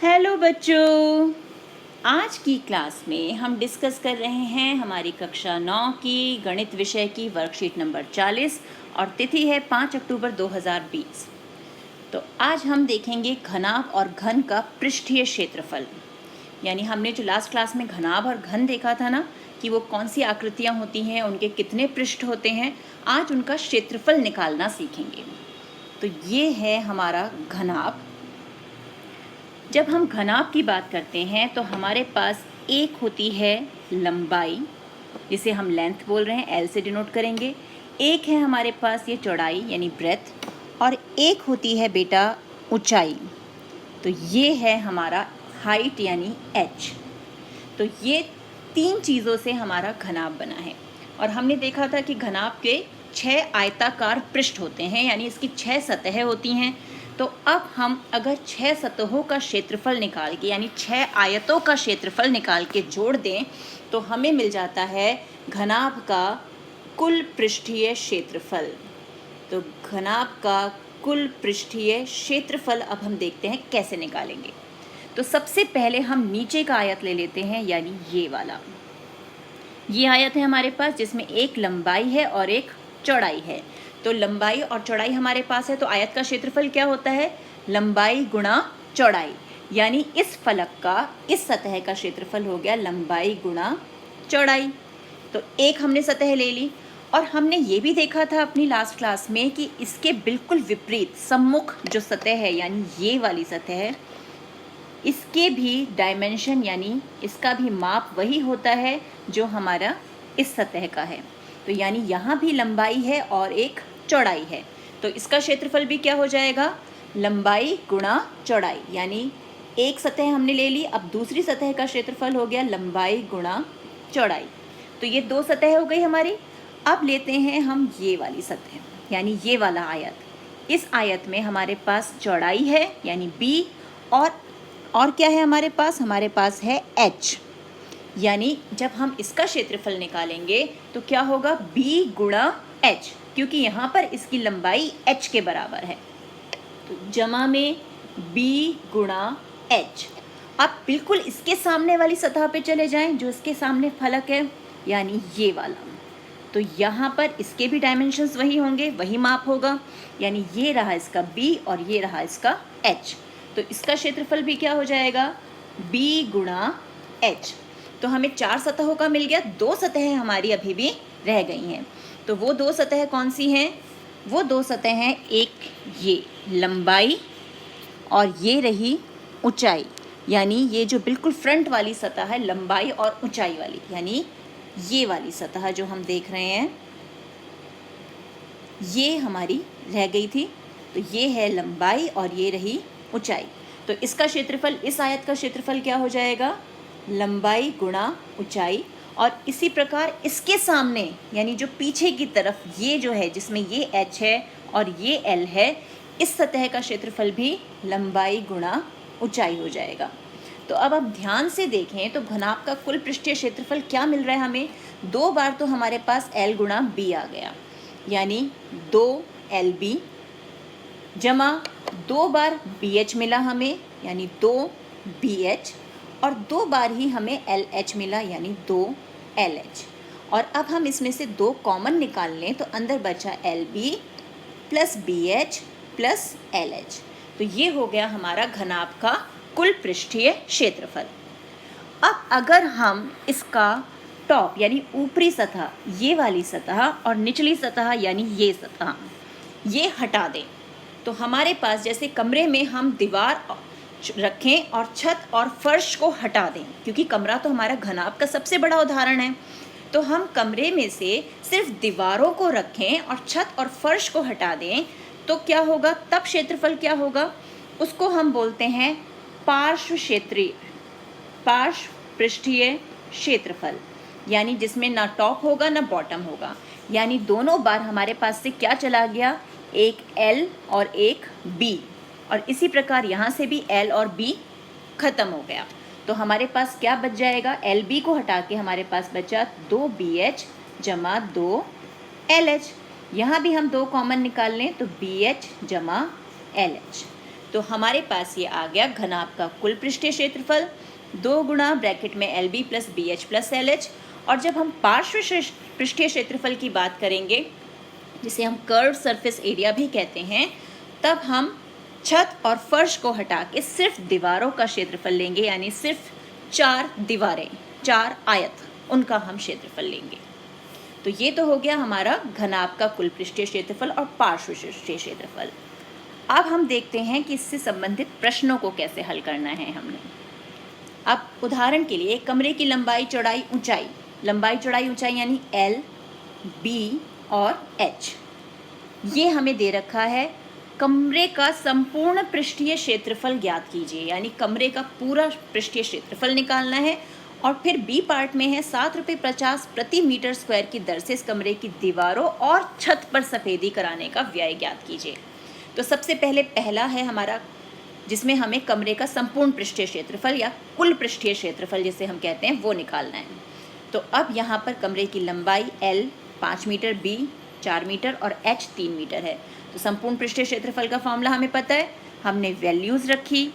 Hello बच्चों, आज की क्लास में हम डिस्कस कर रहे हैं हमारी कक्षा 9 की गणित विषय की वर्कशीट नंबर 40 और तिथि है 5 अक्टूबर 2020। तो आज हम देखेंगे घनाभ और घन का पृष्ठीय क्षेत्रफल। यानी हमने जो लास्ट क्लास में घनाभ और घन देखा था ना कि वो कौन सी आकृतियाँ होती हैं, उनके कितने पृष्ठ होते हैं, आज उनका क्षेत्रफल निकालना सीखेंगे। तो ये है हमारा घनाभ। जब हम घनाभ की बात करते हैं तो हमारे पास एक होती है लंबाई, जिसे हम लेंथ बोल रहे हैं, एल से डिनोट करेंगे। एक है हमारे पास ये चौड़ाई यानी ब्रेथ, और एक होती है बेटा ऊंचाई। तो ये है हमारा हाइट यानी एच। तो ये तीन चीज़ों से हमारा घनाभ बना है। और हमने देखा था कि घनाभ के 6 आयताकार पृष्ठ होते हैं, यानी इसकी 6 सतहें होती हैं। तो अब हम अगर 6 सतहों का क्षेत्रफल निकाल के, यानी 6 आयतों का क्षेत्रफल निकाल के जोड़ दें तो हमें मिल जाता है घनाभ का कुल पृष्ठीय क्षेत्रफल। तो घनाभ का कुल पृष्ठीय क्षेत्रफल अब हम देखते हैं कैसे निकालेंगे। तो सबसे पहले हम नीचे का आयत ले लेते हैं, यानी ये वाला। ये आयत है हमारे पास जिसमें एक लंबाई है और एक चौड़ाई है। तो लंबाई और चौड़ाई हमारे पास है, तो आयत का क्षेत्रफल क्या होता है? लंबाई गुणा चौड़ाई। यानी इस फलक का, इस सतह का क्षेत्रफल हो गया लंबाई गुणा चौड़ाई। तो एक हमने सतह ले ली। और हमने ये भी देखा था अपनी लास्ट क्लास में कि इसके बिल्कुल विपरीत सम्मुख जो सतह है, यानी ये वाली सतह है, इसके भी डायमेंशन यानी इसका भी माप वही होता है जो हमारा इस सतह का है। तो यानी यहाँ भी लंबाई है और एक चौड़ाई है। तो इसका क्षेत्रफल भी क्या हो जाएगा? लंबाई गुणा चौड़ाई। यानी एक सतह हमने ले ली, अब दूसरी सतह का क्षेत्रफल हो गया लंबाई गुणा चौड़ाई। तो ये दो सतह हो गई हमारी। अब लेते हैं हम ये वाली सतह, यानी ये वाला आयत। इस आयत में हमारे पास चौड़ाई है यानी b, और क्या है हमारे पास है h। यानी जब हम इसका क्षेत्रफल निकालेंगे तो क्या होगा? b गुणा h, क्योंकि यहाँ पर इसकी लंबाई h के बराबर है। तो जमा में b गुणा h। अब बिल्कुल इसके सामने वाली सतह पे चले जाएं जो इसके सामने फलक है, यानी ये वाला। तो यहाँ पर इसके भी डायमेंशंस वही होंगे, वही माप होगा। यानी ये रहा इसका b और ये रहा इसका h। तो इसका क्षेत्रफल भी क्या हो जाएगा? b गुणा h। तो हमें 4 सतहों का मिल गया, 2 सतहें हमारी अभी भी रह गई हैं। तो वो 2 सतह कौन सी हैं? वो 2 सतह हैं, एक ये लंबाई और ये रही ऊंचाई। यानी ये जो बिल्कुल फ्रंट वाली सतह है लंबाई और ऊंचाई वाली, यानी ये वाली सतह जो हम देख रहे हैं, ये हमारी रह गई थी। तो ये है लंबाई और ये रही ऊंचाई। तो इसका क्षेत्रफल, इस आयत का क्षेत्रफल क्या हो जाएगा? लंबाई गुणा ऊंचाई। और इसी प्रकार इसके सामने यानी जो पीछे की तरफ ये जो है जिसमें ये h है और ये l है, इस सतह का क्षेत्रफल भी लंबाई गुणा ऊंचाई हो जाएगा। तो अब आप ध्यान से देखें तो घनाभ का कुल पृष्ठीय क्षेत्रफल क्या मिल रहा है हमें? 2 बार तो हमारे पास l गुणा b आ गया, यानी 2lb, जमा 2 बार bh मिला हमें, यानी 2bh, और 2 बार ही हमें lh मिला, यानी 2lh। और अब हम इसमें से 2 कॉमन निकाल लें तो अंदर बचा lb plus bh plus lh। तो ये हो गया हमारा घनाभ का कुल पृष्ठीय क्षेत्रफल। अब अगर हम इसका टॉप यानी ऊपरी सतह, ये वाली सतह, और निचली सतह यानी ये सतह, ये हटा दें तो हमारे पास जैसे कमरे में हम दीवार रखें और छत और फर्श को हटा दें, क्योंकि कमरा तो हमारा घनाभ का सबसे बड़ा उदाहरण है। तो हम कमरे में से सिर्फ दीवारों को रखें और छत और फर्श को हटा दें तो क्या होगा? तब क्षेत्रफल क्या होगा? उसको हम बोलते हैं पार्श्व पृष्ठीय क्षेत्रफल, यानी जिसमें ना टॉप होगा ना बॉटम होगा। यानी दोनों बार हमारे पास से क्या चला गया? एक L और एक B, और इसी प्रकार यहाँ से भी L और B खत्म हो गया। तो हमारे पास क्या बच जाएगा? LB को हटा के हमारे पास बचा 2BH जमा 2LH। यहाँ भी हम 2 कॉमन निकाल लें तो BH जमा LH। तो हमारे पास ये आ गया घनाभ का कुल पृष्ठीय क्षेत्रफल 2 गुणा ब्रैकेट में LB plus BH plus LH। और जब हम पार्श्व पृष्ठीय क्षेत्रफल की बात करेंगे, जिसे हम कर्व सरफेस एरिया भी कहते हैं, तब हम छत और फर्श को हटा के सिर्फ दीवारों का क्षेत्रफल लेंगे, यानी सिर्फ 4 दीवारें, 4 आयत, उनका हम क्षेत्रफल लेंगे। तो ये तो हो गया हमारा घनाभ का कुल पृष्ठीय क्षेत्रफल और पार्श्व पृष्ठीय क्षेत्रफल। अब हम देखते हैं कि इससे संबंधित प्रश्नों को कैसे हल करना है हमने। अब उदाहरण के लिए कमरे की लंबाई चौड़ाई ऊंचाई, लंबाई चौड़ाई ऊंचाई यानी L, B और H, ये हमें दे रखा है। कमरे का संपूर्ण पृष्ठीय क्षेत्रफल ज्ञात कीजिए, यानी कमरे का पूरा पृष्ठीय क्षेत्रफल निकालना है। और फिर बी पार्ट में है 7 रुपये 50 प्रति मीटर स्क्वायर की दर से इस कमरे की दीवारों और छत पर सफेदी कराने का व्यय ज्ञात कीजिए। तो सबसे पहले पहला है हमारा, जिसमें हमें कमरे का संपूर्ण पृष्ठीय क्षेत्रफल या कुल पृष्ठीय क्षेत्रफल जिसे हम कहते हैं वो निकालना है। तो अब यहाँ पर कमरे की लंबाई L 5 मीटर, B 4 मीटर और H 3 मीटर है। तो संपूर्ण पृष्ठीय क्षेत्रफल का फॉर्मूला हमें पता है, हमने वैल्यूज़ रखी,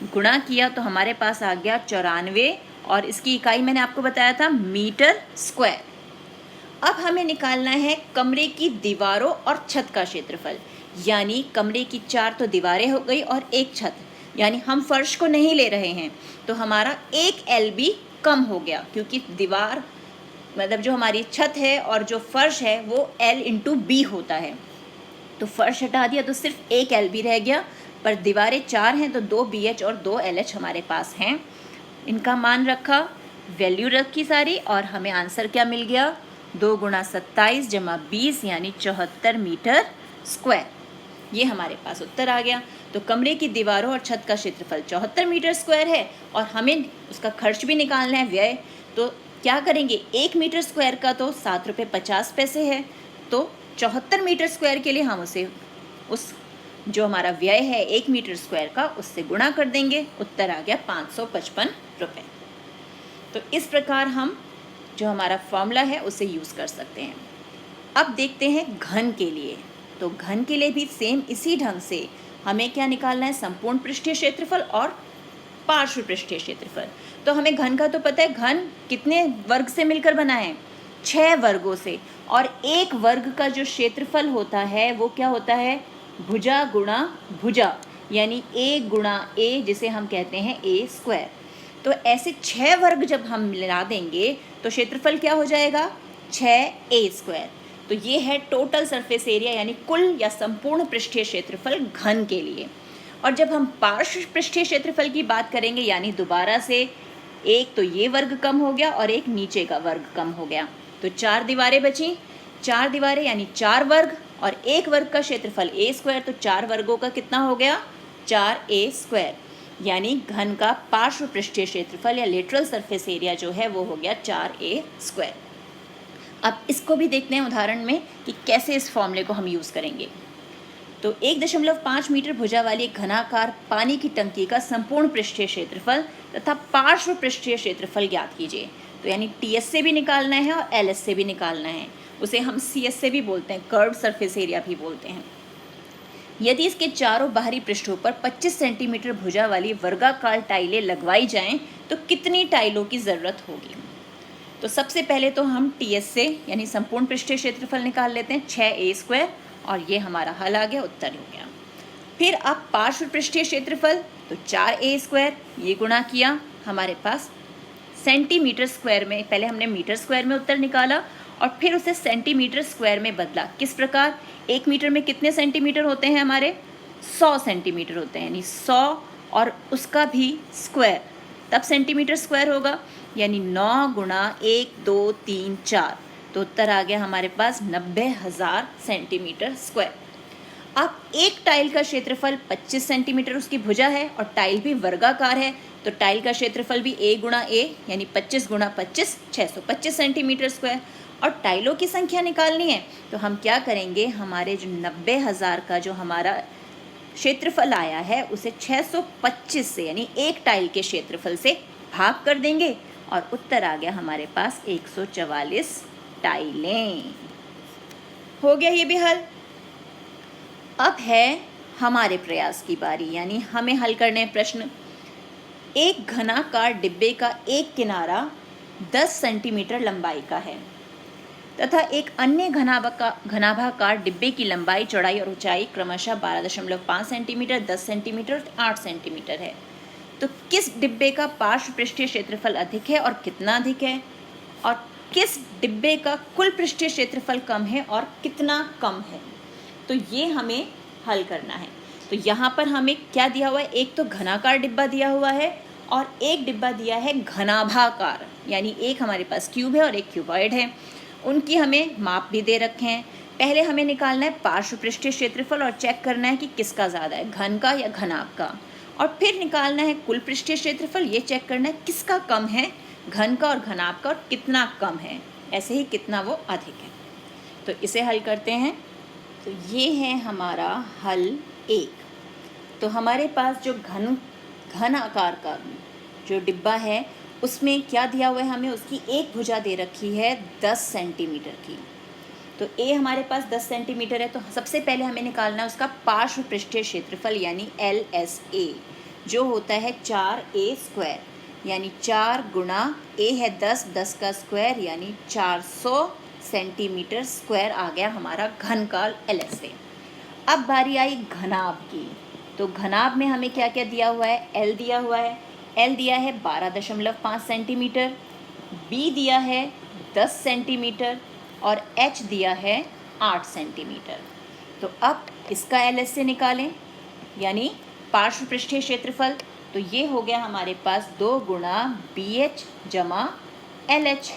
गुणा किया तो हमारे पास आ गया 94 और इसकी इकाई मैंने आपको बताया था मीटर स्क्वायर। अब हमें निकालना है कमरे की दीवारों और छत का क्षेत्रफल, यानी कमरे की 4 तो दीवारें हो गई और 1 छत, यानी हम फर्श को नहीं ले रहे हैं, तो हमारा 1 LB कम हो गया, क्योंकि दीवार मतलब जो हमारी छत है और जो फर्श है वो L इंटू B होता है। तो फर्श हटा दिया तो सिर्फ 1 LB रह गया, पर दीवारें 4 हैं तो 2 BH और 2 LH हमारे पास हैं। इनका मान रखा, वैल्यू रखी सारी, और हमें आंसर क्या मिल गया, 2 गुणा 27 जमा 20 यानी 74 मीटर स्क्वायर। ये हमारे पास उत्तर आ गया। तो कमरे की दीवारों और छत का क्षेत्रफल 74 मीटर स्क्वायर है और हमें उसका खर्च भी निकालना है, व्यय। तो क्या करेंगे, 1 मीटर स्क्वायर का तो 7 रुपये 50 पैसे है, तो 74 मीटर स्क्वायर के लिए हम उसे उस जो हमारा व्यय है 1 मीटर स्क्वायर का, उससे गुणा कर देंगे। उत्तर आ गया 555 रुपये। तो इस प्रकार हम जो हमारा फॉर्मूला है उसे यूज़ कर सकते हैं। अब देखते हैं घन के लिए। तो घन के लिए भी सेम इसी ढंग से हमें क्या निकालना है, संपूर्ण पृष्ठीय क्षेत्रफल और पार्श्व पृष्ठीय क्षेत्रफल। तो हमें घन का तो पता है, घन कितने वर्ग से मिलकर बना है, 6 वर्गों से। और एक वर्ग का जो क्षेत्रफल होता है वो क्या होता है, भुजा गुणा भुजा, यानी A गुणा A, जिसे हम कहते हैं A स्क्वायर। तो ऐसे 6 वर्ग जब हम मिला देंगे तो क्षेत्रफल क्या हो जाएगा, 6A स्क्वायर। तो ये है टोटल सरफेस एरिया, यानी कुल या संपूर्ण पृष्ठीय क्षेत्रफल घन के लिए। और जब हम पार्श्व पृष्ठीय क्षेत्रफल की बात करेंगे, यानी दोबारा से एक तो ये वर्ग कम हो गया और एक नीचे का वर्ग कम हो गया, तो 4 दीवारें बची, 4 दीवारें यानी 4 वर्ग, और एक वर्ग का क्षेत्रफल A स्क्वायर, तो 4 वर्गों का कितना हो गया, 4A स्क्वायर। यानी घन का पार्श्व पृष्ठीय क्षेत्रफल या लेटरल सरफेस एरिया जो है वो हो गया 4A स्क्वायर। अब इसको भी देखते हैं उदाहरण में कि कैसे इस फॉर्मूले को हम यूज़ करेंगे। तो 1.5 मीटर भुजा वाली एक घनाकार पानी की टंकी का संपूर्ण पृष्ठीय क्षेत्रफल तथा पार्श्व पृष्ठीय क्षेत्रफल ज्ञात कीजिए। तो यानी TS से भी निकालना है और LS से भी निकालना है, उसे हम CS से भी बोलते हैं, कर्व्ड सरफेस एरिया भी बोलते हैं। यदि इसके चारों बाहरी पृष्ठों पर 25 सेंटीमीटर भुजा वाली वर्गाकार टाइलें लगवाई जाएं तो कितनी टाइलों की ज़रूरत होगी। तो सबसे पहले तो हम TS से यानी संपूर्ण पृष्ठीय क्षेत्रफल निकाल लेते हैं, 6A स्क्वायर, और ये हमारा हल आ गया, उत्तर हो गया। फिर अब पार्श्व पृष्ठीय क्षेत्रफल, तो 4A स्क्वायर, ये गुणा किया, हमारे पास सेंटीमीटर स्क्वायर में, पहले हमने मीटर स्क्वायर में उत्तर निकाला और फिर उसे सेंटीमीटर स्क्वायर में बदला। किस प्रकार, 1 मीटर में कितने सेंटीमीटर होते हैं हमारे, 100 सेंटीमीटर होते हैं, यानी 100 और उसका भी स्क्वायर, तब सेंटीमीटर स्क्वायर होगा, यानी 9 गुणा 1 2 3 4, तो उत्तर आ गया हमारे पास 90,000 सेंटीमीटर स्क्वायर। अब एक टाइल का क्षेत्रफल 25 सेंटीमीटर उसकी भुजा है और टाइल भी वर्गाकार है, तो टाइल का क्षेत्रफल भी A गुणा A, यानी 25 गुणा 25 625 सेंटीमीटर स्क्वायर। और टाइलों की संख्या निकालनी है तो हम क्या करेंगे, हमारे जो 90,000 का जो हमारा क्षेत्रफल आया है उसे 625 से, यानी एक टाइल के क्षेत्रफल से भाग कर देंगे और उत्तर आ गया हमारे पास 144 टाइलें। हो गया ये भी हल। अब है हमारे प्रयास की बारी, यानी हमें हल करने हैं प्रश्न। एक घनाकार डिब्बे का एक किनारा 10 सेंटीमीटर लंबाई का है तथा एक अन्य घनाभाकार डिब्बे की लंबाई, चौड़ाई और ऊंचाई क्रमशः 12.5 सेंटीमीटर, 10 सेंटीमीटर और 8 सेंटीमीटर है। तो किस डिब्बे का पार्श्व पृष्ठीय क्षेत्रफल अधिक है और कितना अधिक है, और किस डिब्बे का कुल पृष्ठीय क्षेत्रफल कम है और कितना कम है, तो ये हमें हल करना है। तो यहाँ पर हमें क्या दिया हुआ है, एक तो घनाकार डिब्बा दिया हुआ है और एक डिब्बा दिया है घनाभाकार, यानी एक हमारे पास क्यूब है और एक क्यूबॉइड है। उनकी हमें माप भी दे रखे हैं। पहले हमें निकालना है पार्श्व पृष्ठीय क्षेत्रफल और चेक करना है कि किसका ज़्यादा है, घन का या घनाभ का, और फिर निकालना है कुल पृष्ठीय क्षेत्रफल, ये चेक करना है किसका कम है, घन का और घनाभ का, और कितना कम है, ऐसे ही कितना वो अधिक है। तो इसे हल करते हैं। तो ये है हमारा हल 1। तो हमारे पास जो घन आकार का जो डिब्बा है उसमें क्या दिया हुआ है, हमें उसकी एक भुजा दे रखी है 10 सेंटीमीटर की। तो ए हमारे पास 10 सेंटीमीटर है, तो सबसे पहले हमें निकालना है उसका पार्श्व पृष्ठीय क्षेत्रफल यानी LSA, जो होता है 4A², यानी 4 गुणा ए है 10, 10 का स्क्वायर यानी 400 सेंटीमीटर स्क्वायर आ गया हमारा घन का LSA। अब बारी आई घनाभ की। तो घनाभ में हमें क्या क्या दिया हुआ है, L दिया हुआ है, L दिया है 12.5 सेंटीमीटर, B दिया है 10 सेंटीमीटर और H दिया है 8 सेंटीमीटर। तो अब इसका LSA निकालें, यानी पार्श्व पृष्ठीय क्षेत्रफल। तो ये हो गया हमारे पास 2 गुणा BH जमा LH।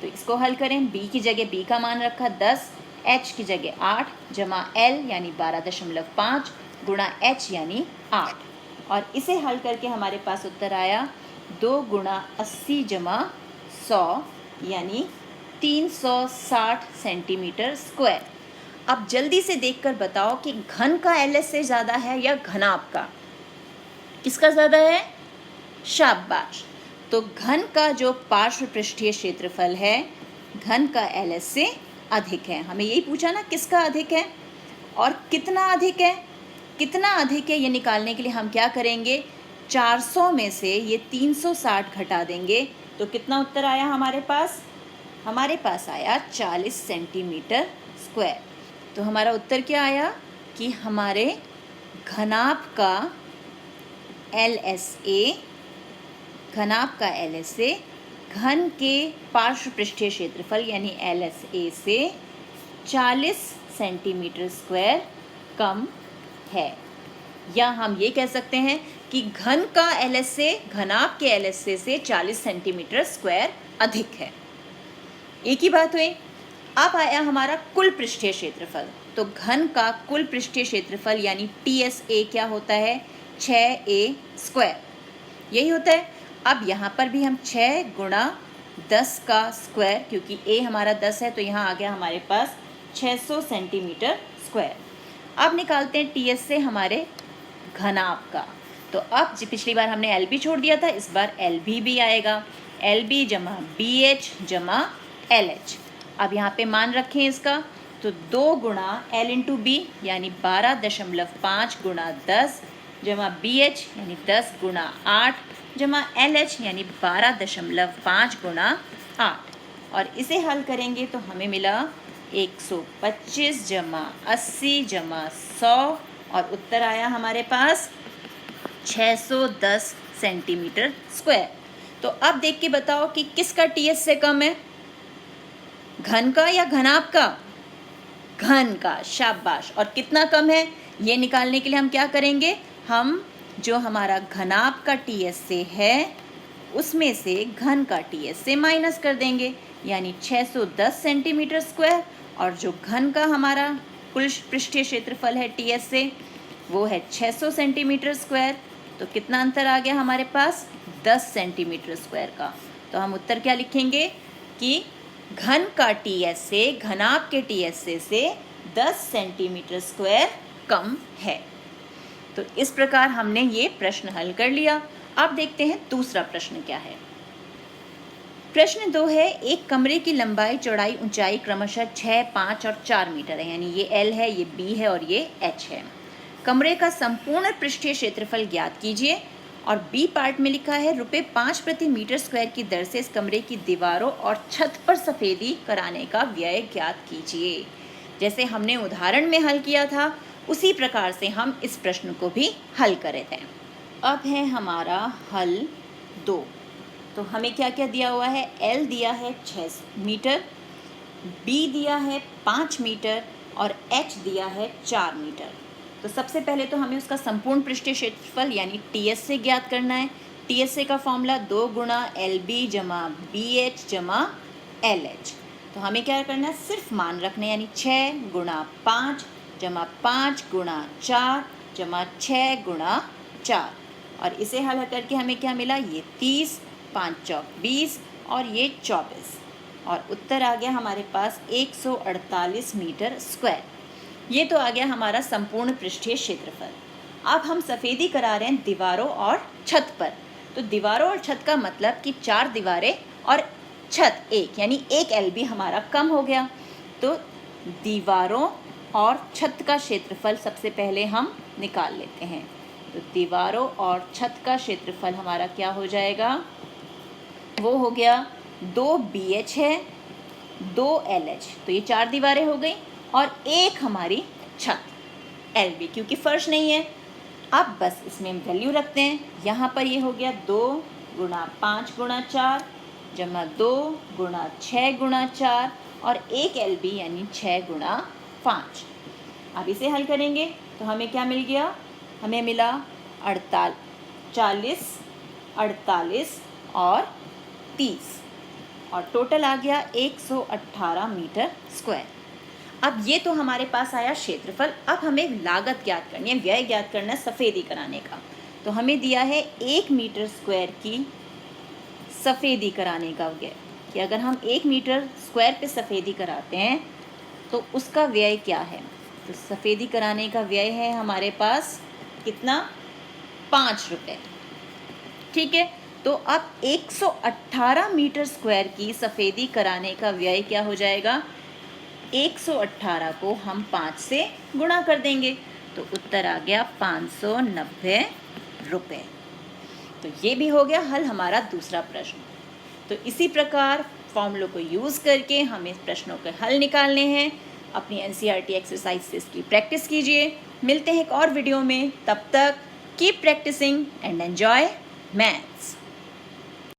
तो इसको हल करें, B की जगह B का मान रखा 10, H की जगह 8 जमा L यानी 12.5 गुणा H यानी 8, और इसे हल करके हमारे पास उत्तर आया 2 गुणा 80 जमा 100 यानी 360 सेंटीमीटर स्क्वायर। अब जल्दी से देखकर बताओ कि घन का LSA ज़्यादा है या घनाभ का, किसका ज़्यादा है, शाबाश। तो घन का जो पार्श्व पृष्ठीय क्षेत्रफल है, घन का LSA अधिक है। हमें यही पूछा ना किसका अधिक है और कितना अधिक है। कितना अधिक है ये निकालने के लिए हम क्या करेंगे, 400 में से ये 360 घटा देंगे, तो कितना उत्तर आया हमारे पास, हमारे पास आया 40 सेंटीमीटर स्क्वायर। तो हमारा उत्तर क्या आया कि हमारे घनाभ का LSA, घनाभ का LSA घन के पार्श्व पृष्ठीय क्षेत्रफल यानी LSA से 40 सेंटीमीटर स्क्वायर कम है। या हम ये कह सकते हैं कि घन का LSA घनाभ के LSA से 40 सेंटीमीटर स्क्वायर अधिक है। एक ही बात हुई। अब आया हमारा कुल पृष्ठीय क्षेत्रफल। तो घन का कुल पृष्ठीय क्षेत्रफल यानी TSA क्या होता है, 6A², यही होता है। अब यहाँ पर भी हम 6 गुणा 10 का स्क्वायर, क्योंकि A हमारा 10 है तो यहाँ आ गया हमारे पास 600 सेंटीमीटर स्क्वायर। अब निकालते हैं TSA हमारे घनाभ का। तो अब पिछली बार हमने LB छोड़ दिया था, इस बार LB भी आएगा, LB जमा BH जमा LH। अब यहाँ पे मान रखें इसका, तो 2 गुणा L इंटू B यानी 12.5 गुणा 10 जमा BH यानी 10 गुणा 8 जमा LH यानी 12.5 गुणा 8, और इसे हल करेंगे तो हमें मिला 125 जमा 80 जमा 100, और उत्तर आया हमारे पास 610 सेंटीमीटर स्क्वायर। तो अब देख के बताओ कि किसका TS से कम है, घन का या घनाभ का, घन का, शाबाश। और कितना कम है ये निकालने के लिए हम क्या करेंगे, हम जो हमारा घनाभ का TSA है उसमें से घन का TSA माइनस कर देंगे, यानी 610 सेंटीमीटर स्क्वायर, और जो घन का हमारा कुल पृष्ठीय क्षेत्रफल है TSA वो है 600 सेंटीमीटर स्क्वायर। तो कितना अंतर आ गया हमारे पास, 10 सेंटीमीटर स्क्वायर का। तो हम उत्तर क्या लिखेंगे कि घन का TSA घनाभ के TSA से 10 सेंटीमीटर स्क्वायर कम है। तो इस प्रकार हमने ये प्रश्न हल कर लिया। अब देखते हैं दूसरा प्रश्न क्या है। प्रश्न 2 है, एक कमरे की लंबाई, चौड़ाई, ऊंचाई क्रमशः 6, 5 और 4 मीटर है, यानी ये L है, ये B है और ये H है। कमरे का संपूर्ण पृष्ठीय क्षेत्रफल ज्ञात कीजिए। और बी पार्ट में लिखा है ₹5 प्रति मीटर स्क्वायर की दर से इस कमरे की दीवारों और छत पर सफ़ेदी कराने का व्यय ज्ञात कीजिए। जैसे हमने उदाहरण में हल किया था उसी प्रकार से हम इस प्रश्न को भी हल करे थे। अब है हमारा हल 2। तो हमें क्या क्या दिया हुआ है, L दिया है 6 मीटर, B दिया है 5 मीटर और H दिया है 4 मीटर। तो सबसे पहले तो हमें उसका संपूर्ण पृष्ठीय क्षेत्रफल यानी TS से ज्ञात करना है। TS का फॉर्मूला 2 गुणा LB जमा BH जमा LH। तो हमें क्या करना है, सिर्फ मान रखने यानी 6 गुणा 5 जमा 5 गुणा 4 जमा 6 गुणा 4। और इसे हल करके हमें क्या मिला, ये 30, 5 चौक 20 और ये 24। और उत्तर आ गया हमारे पास 148 मीटर स्क्वायर। ये तो आ गया हमारा संपूर्ण पृष्ठीय क्षेत्रफल। अब हम सफ़ेदी करा रहे हैं दीवारों और छत पर। तो दीवारों और छत का मतलब कि 4 दीवारें और छत 1 यानी 1 LB हमारा कम हो गया। तो दीवारों और छत का क्षेत्रफल सबसे पहले हम निकाल लेते हैं। तो दीवारों और छत का क्षेत्रफल हमारा क्या हो जाएगा, वो हो गया 2 BH है 2 LH। तो ये 4 दीवारें हो गई और 1 हमारी छत LB, क्योंकि फर्श नहीं है। अब बस इसमें वैल्यू रखते हैं। यहाँ पर ये हो गया 2 गुणा 5 गुणा 4 जमा 2 गुणा 6 गुणा 4 और 1 LB यानी 6 गुणा 5। अब इसे हल करेंगे तो हमें क्या मिल गया, हमें मिला 40, 48 और 30 और टोटल आ गया 118 मीटर स्क्वायर। अब ये तो हमारे पास आया क्षेत्रफल। अब हमें लागत ज्ञात करनी है, व्यय ज्ञात करना है सफ़ेदी कराने का। तो हमें दिया है 1 मीटर स्क्वायर की सफ़ेदी कराने का व्यय, कि अगर हम 1 मीटर स्क्वायर पे सफ़ेदी कराते हैं तो उसका व्यय क्या है। तो सफ़ेदी कराने का व्यय है हमारे पास कितना, 5 रुपये। ठीक है, तो अब 118 मीटर स्क्वायर की सफ़ेदी कराने का व्यय क्या हो जाएगा, 118 को हम 5 से गुणा कर देंगे तो उत्तर आ गया 590 रुपये। तो ये भी हो गया हल हमारा दूसरा प्रश्न। तो इसी प्रकार फॉर्मूलों को यूज़ करके हमें प्रश्नों के हल निकालने हैं। अपनी NCERT एक्सरसाइज की प्रैक्टिस कीजिए। मिलते हैं एक और वीडियो में, तब तक keep practising and enjoy maths.